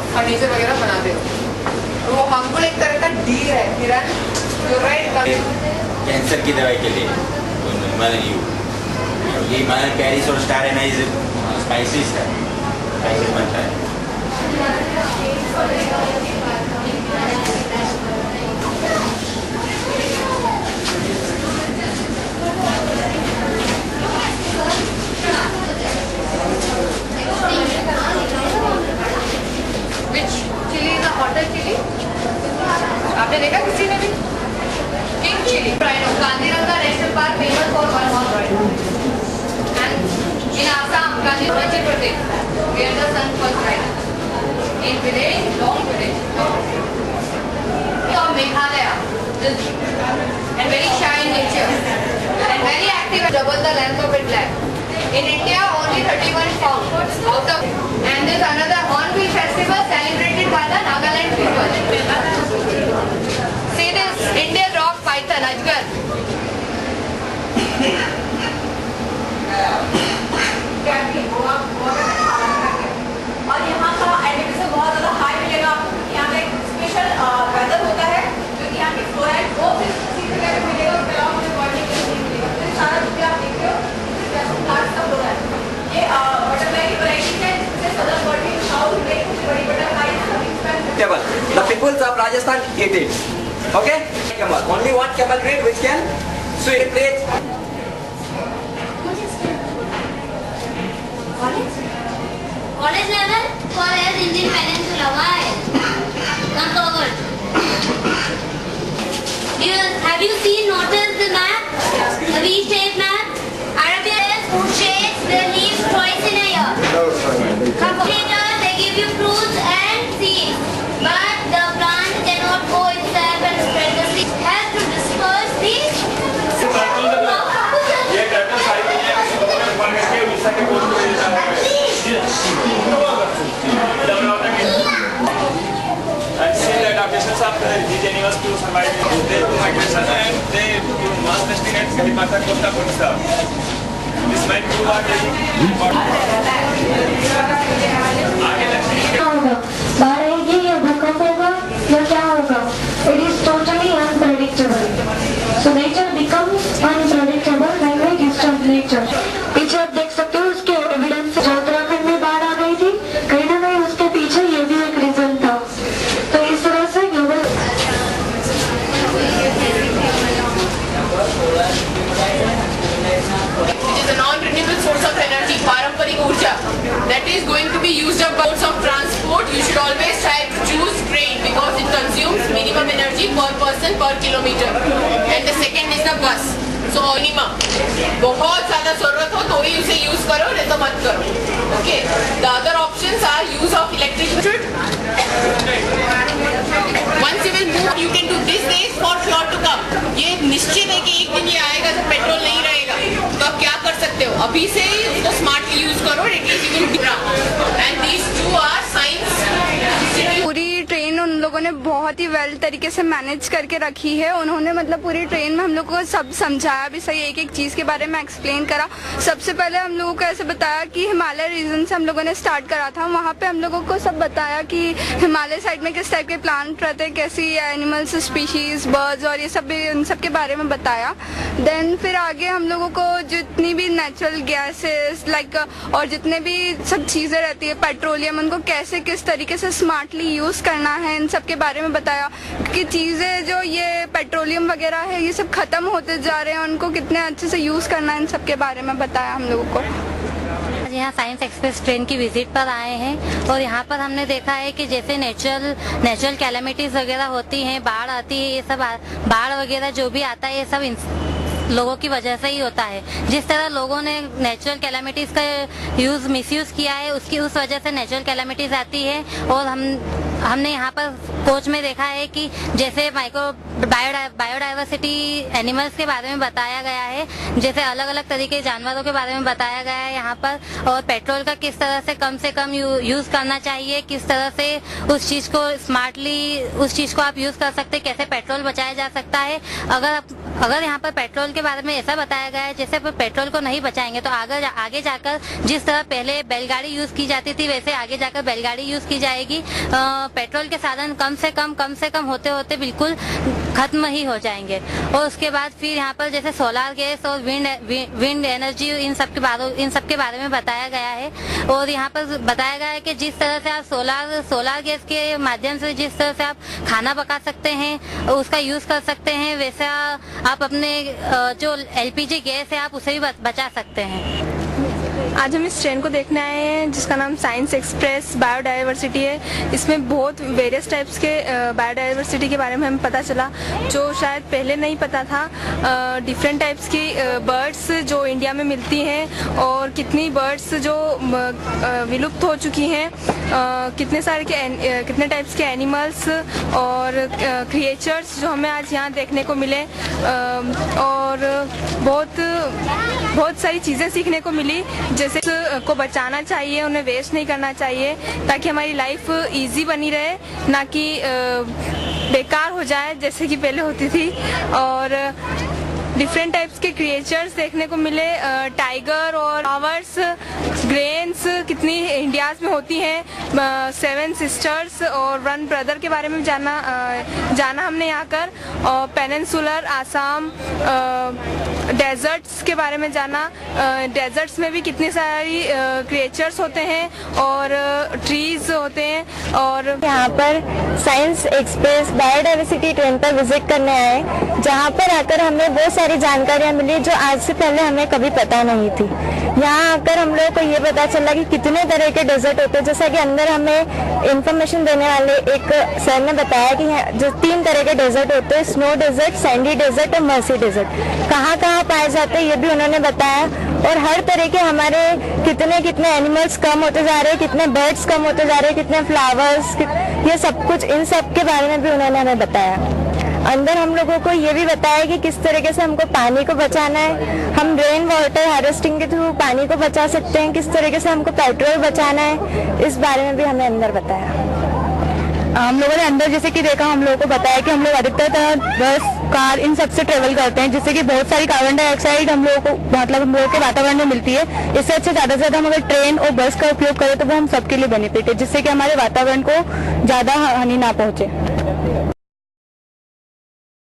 Furniture वगैरह बनाते हो तो वो हार्मफुल एक तरह का डील है किरण कैंसर की दवाई के लिए ये मदर कैरिस और स्टार एनाइज स्पाइसेस है, स्पाइसेस बनता है। आपने देखा किसी ने भी king chilli Kaziranga national park famous for one horse ride and in Assam Arunachal Pradesh where the sun first ride in village long village और Meghalaya and very shy in nature and very active double the length of it lake in India only 31 found out of and there's another Hornbill festival celebrated by the Nagaland people. See this Indian rock python Ajgar. और यहाँ का elevation बहुत ज़्यादा high मिलेगा आपको। यहाँ पे special weather होता है जो कि यहाँ के फ्लोराइड वो फिर उसी जगह पे मिलेगा। उसके अलावा मुझे बॉडी के लिए मिलेगा। तो सारा जो भी आप देख रहे हो ये बटरफ्लाई की वैरायटी है जिससे सदर्न बॉडी साउथ में कुछ बड़ी butterfly camel. The peoples of Rajasthan eat it. Okay? Camel. Only one camel breed which can swim. Please. College level for as Indian Peninsula. Why? Come forward. Have you seen noticed the map? The V-shaped map? Arabian food shapes their leaves twice in a year. Later they give you fruits and seeds, but the plant cannot go itself and spread the seeds. Has to disperse these. And see the adaptations of these animals to survive in their migration and they mass nesting at Kalipata Costa Costa. This might prove a very important. It is totally unpredictable. So nature becomes unpredictable when we disturb nature. पीछे आप देख सकते हो उसके evidence जो उत्तराखंड में बाढ़ आ गई थी कहीं ना कहीं उसके पीछे ये भी एक रीजन था। तो इस तरह से global non-renewable source of energy, पारंपरिक ऊर्जा, that is going to be used up by modes of transport. You should always try to choose train because it consumes minimum energy per person per kilometer. And the second is the bus. So minimum, बहुत ज़्यादा ज़रूरत हो तो ही उसे use करो नहीं तो मत करो. Okay. The other options are use of electric. Once you will move, you can do this days for sure to come. ये निश्चित है कि एक दिन ये आएगा जब पेट्रोल नहीं रहेगा तो आप क्या कर सकते हो अभी से ही उसको स्मार्टली यूज करो and these two are science. पूरी ट्रेन उन लोगों ने बहुत ही वेल तरीके से मैनेज करके रखी है। उन्होंने मतलब पूरी ट्रेन में हम लोगों को सब समझाया भी सही, एक एक चीज़ के बारे में एक्सप्लेन करा। सबसे पहले हम लोगों को ऐसे बताया कि हिमालय रीजन से हम लोगों ने स्टार्ट करा था, वहाँ पे हम लोगों को सब बताया कि हिमालय साइड में किस टाइप के प्लांट रहते हैं, कैसी एनिमल्स स्पीशीज बर्ड्स और ये सब भी उन सब के बारे में बताया। देन फिर आगे हम लोगों को जितनी भी नेचुरल गैसेस लाइक और जितने भी सब चीज़ें रहती है पेट्रोलियम उनको कैसे किस तरीके से स्मार्टली यूज़ करना है इन सब के बारे में बताया कि चीज़ें जो ये पेट्रोलियम वगैरह है ये सब ख़त्म होते जा रहे हैं, उनको कितने अच्छे से यूज़ करना है इन सब के बारे में बताया हम लोगों को। यहाँ साइंस एक्सप्रेस ट्रेन की विजिट पर आए हैं और यहाँ पर हमने देखा है कि जैसे नेचुरल कैलेमिटीज वगैरह होती हैं, बाढ़ आती है, ये सब बाढ़ वगैरह जो भी आता है ये सब लोगों की वजह से ही होता है। जिस तरह लोगों ने नेचुरल कैलेमिटीज का मिसयूज किया है उस वजह से नेचुरल कैलेमिटीज आती है और हम हमने यहाँ पर कोच में देखा है कि जैसे बायोडाइवर्सिटी एनिमल्स के बारे में बताया गया है, जैसे अलग अलग तरीके के जानवरों के बारे में बताया गया है यहाँ पर, और पेट्रोल का किस तरह से कम यूज करना चाहिए, किस तरह से उस चीज को स्मार्टली उस चीज को आप यूज कर सकते हैं, कैसे पेट्रोल बचाया जा सकता है। अगर यहाँ पर पेट्रोल के बारे में ऐसा बताया गया है जैसे पेट्रोल को नहीं बचाएंगे तो आगे जाकर जिस तरह पहले बैलगाड़ी यूज की जाती थी वैसे आगे जाकर बैलगाड़ी यूज की जाएगी। पेट्रोल के साधन कम से कम होते होते बिल्कुल खत्म ही हो जाएंगे। और उसके बाद फिर यहाँ पर जैसे सोलार गैस और विंड एनर्जी इन सब के बारे में बताया गया है। और यहाँ पर बताया गया है कि जिस तरह से आप सोलार गैस के माध्यम से जिस तरह से आप खाना पका सकते हैं, उसका यूज कर सकते हैं, वैसा आप अपने जो LPG गैस है आप उसे भी बचा सकते हैं। आज हम इस ट्रेन को देखने आए हैं जिसका नाम साइंस एक्सप्रेस बायोडाइवर्सिटी है। इसमें बहुत वेरियस टाइप्स के बायोडाइवर्सिटी के बारे में हमें पता चला जो शायद पहले नहीं पता था। डिफरेंट टाइप्स की बर्ड्स जो इंडिया में मिलती हैं और कितनी बर्ड्स जो विलुप्त हो चुकी हैं, कितने टाइप्स के एनिमल्स और क्रिएचर्स जो हमें आज यहाँ देखने को मिले, और बहुत सारी चीज़ें सीखने को मिली, जैसे को बचाना चाहिए, उन्हें वेस्ट नहीं करना चाहिए ताकि हमारी लाइफ इजी बनी रहे, ना कि बेकार हो जाए जैसे कि पहले होती थी। और डिफरेंट टाइप्स के क्रिएचर्स देखने को मिले, टाइगर और फ्लावर्स, ग्रेन्स कितनी इंडियाज में होती हैं, 7 सिस्टर्स और 1 ब्रदर के बारे में जाना हमने यहाँ कर, और पेनिनसुलर आसाम डेजर्ट्स के बारे में जाना। डेजर्ट्स में भी कितनी सारी क्रिएचर्स होते हैं और ट्रीज होते हैं। और यहाँ पर साइंस एक्सप्रेस बायोडाइवर्सिटी ट्रेन पर विजिट करने आए, जहाँ पर आकर हमें बहुत सारी जानकारियाँ मिली जो आज से पहले हमें कभी पता नहीं थी। यहाँ आकर हम लोगों को ये पता चला कि कितने तरह के डेजर्ट होते हैं, जैसा कि अंदर हमें इंफॉर्मेशन देने वाले एक सर ने बताया कि जो 3 तरह के डेजर्ट होते हैं, स्नो डेजर्ट, सैंडी डेजर्ट और मर्सी डेजर्ट, कहाँ पाए जाते हैं ये भी उन्होंने बताया। और हर तरह के हमारे कितने एनिमल्स कम होते जा रहे हैं, कितने बर्ड्स कम होते जा रहे हैं, कितने फ्लावर्स, ये सब कुछ इन सब के बारे में भी उन्होंने हमें बताया। अंदर हम लोगों को ये भी बताया कि किस तरीके से हमको पानी को बचाना है, हम रेन वाटर हार्वेस्टिंग के थ्रू पानी को बचा सकते हैं, किस तरीके से हमको पेट्रोल बचाना है, इस बारे में भी हमें अंदर बताया। हम लोगों ने अंदर जैसे कि देखा, हम लोगों को बताया कि हम लोग अधिकतर बस, कार इन सब से ट्रेवल करते हैं, जिससे कि बहुत सारी कार्बन डाइऑक्साइड हम लोगों को मतलब हम लोगों के वातावरण में मिलती है। इससे अच्छा ज़्यादा से ज़्यादा हम अगर ट्रेन और बस का उपयोग करें तो वो हम सबके लिए बेनिफिट है, जिससे कि हमारे वातावरण को ज़्यादा हानि ना पहुँचे।